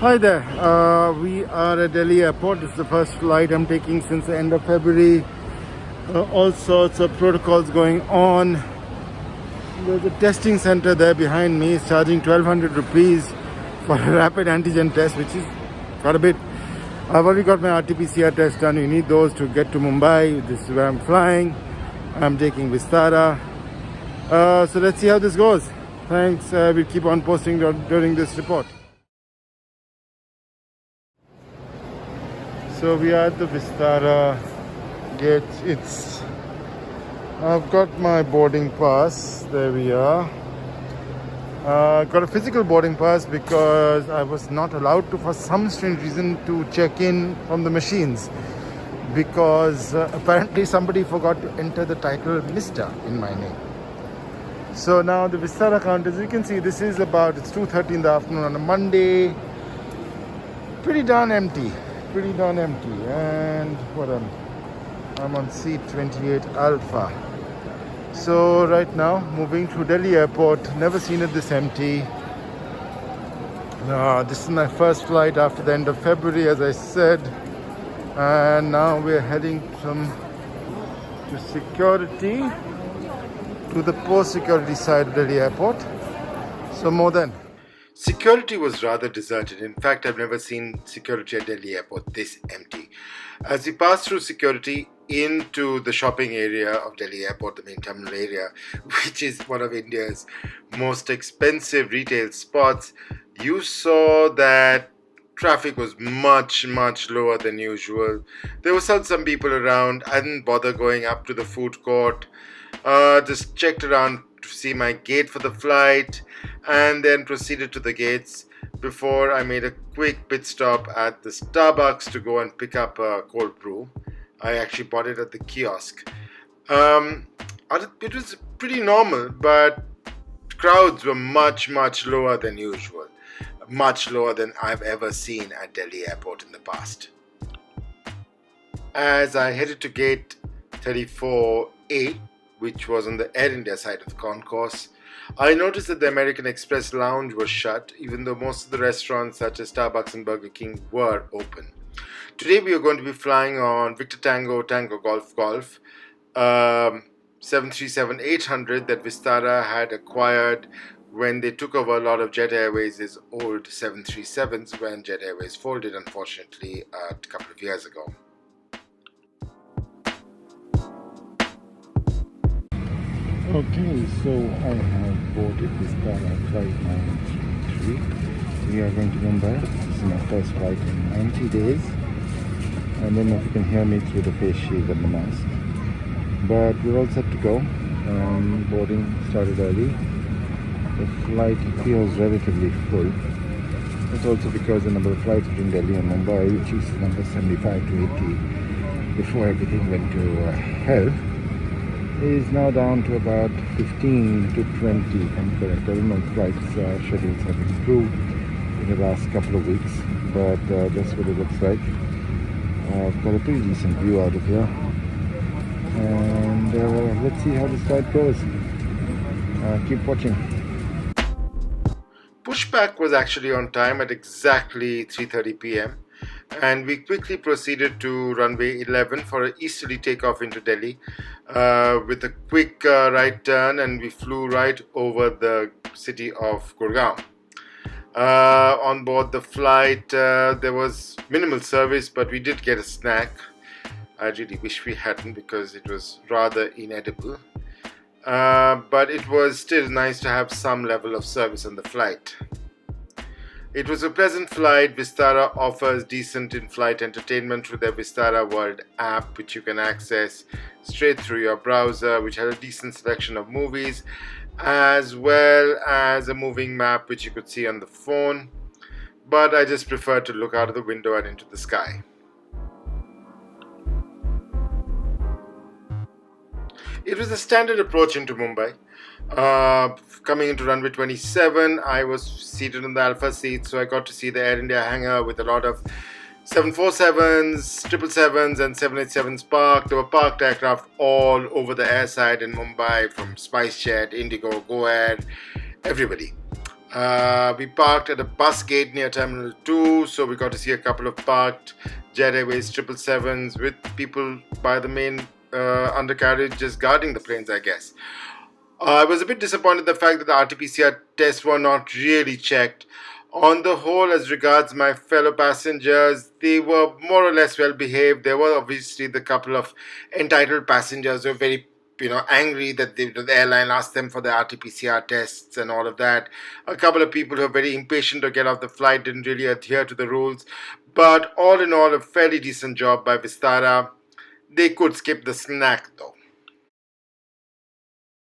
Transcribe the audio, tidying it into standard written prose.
Hi there, we are at Delhi airport. This is the first flight I'm taking since the end of February. All sorts of protocols going on. There's a testing center there behind me. It's charging 1200 rupees for a rapid antigen test, which is quite a bit. I've already got my RTPCR test done. You need those to get to Mumbai. This is where I'm flying. I'm taking Vistara. So let's see how this goes. Thanks. We'll keep on posting during this report. So we are at the Vistara gate. I've got my boarding pass. There we are. Got a physical boarding pass because I was not allowed to, for some strange reason, to check in from the machines. Because apparently somebody forgot to enter the title Mr. in my name. So now the Vistara count, as you can see, it's 2:30 in the afternoon on a Monday. Pretty darn empty. And what I'm on seat 28 Alpha. So right now moving through Delhi airport. Never seen it this empty. This is my first flight after the end of February, as I said, and now we're heading to security, to the post-security side of Delhi airport. So more than security was rather deserted. In fact, I've never seen security at Delhi airport this empty. As we pass through security into the shopping area of Delhi airport, the main terminal area, which is one of India's most expensive retail spots, you saw that traffic was much lower than usual. There were some people around. I didn't bother going up to the food court. Just checked around to see my gate for the flight and then proceeded to the gates before I made a quick pit stop at the Starbucks to go and pick up a cold brew. I actually bought it at the kiosk. It was pretty normal, but crowds were much lower than usual. Much lower than I've ever seen at Delhi airport in the past. As I headed to gate 34A, which was on the Air India side of the concourse, I noticed that the American Express lounge was shut, even though most of the restaurants such as Starbucks and Burger King were open. Today we are going to be flying on Victor Tango Golf 737-800 that Vistara had acquired when they took over a lot of Jet Airways' old 737s when Jet Airways folded, unfortunately, a couple of years ago. Okay, so I have boarded Vistara flight 933. We are going to Mumbai. This is my first flight in 90 days. I don't know if you can hear me through the face shield and the mask. But we're all set to go. Boarding started early. The flight feels relatively full. It's also because the number of flights between Delhi and Mumbai, which is number 75 to 80, before everything went to hell, is now down to about 15 to 20, if I'm correct. I don't know if flights schedules have improved in the last couple of weeks, but that's what it looks like. I've got a pretty decent view out of here, and let's see how this flight goes. Keep watching. Pushback was actually on time at exactly 3:30 p.m. and we quickly proceeded to runway 11 for an easterly takeoff into Delhi with a quick right turn, and we flew right over the city of Gurgaon. On board the flight there was minimal service, but we did get a snack. I really wish we hadn't because it was rather inedible. But it was still nice to have some level of service on the flight. It was a pleasant flight. Vistara offers decent in-flight entertainment through their Vistara World app, which you can access straight through your browser, which has a decent selection of movies, as well as a moving map which you could see on the phone. But I just prefer to look out of the window and into the sky. It was a standard approach into Mumbai. Coming into runway 27, I was seated in the Alpha seat, so I got to see the Air India hangar with a lot of 747s, 777s and 787s parked. There were parked aircraft all over the airside in Mumbai, from SpiceJet, Indigo, GoAir, everybody. We parked at a bus gate near Terminal 2, so we got to see a couple of parked Jet Airways 777s with people by the main undercarriage just guarding the planes, I guess. I was a bit disappointed the fact that the RTPCR tests were not really checked. On the whole, as regards my fellow passengers, they were more or less well behaved. There were obviously the couple of entitled passengers who were very, angry that the airline asked them for the RT-PCR tests and all of that. A couple of people who were very impatient to get off the flight didn't really adhere to the rules. But all in all, a fairly decent job by Vistara. They could skip the snack though.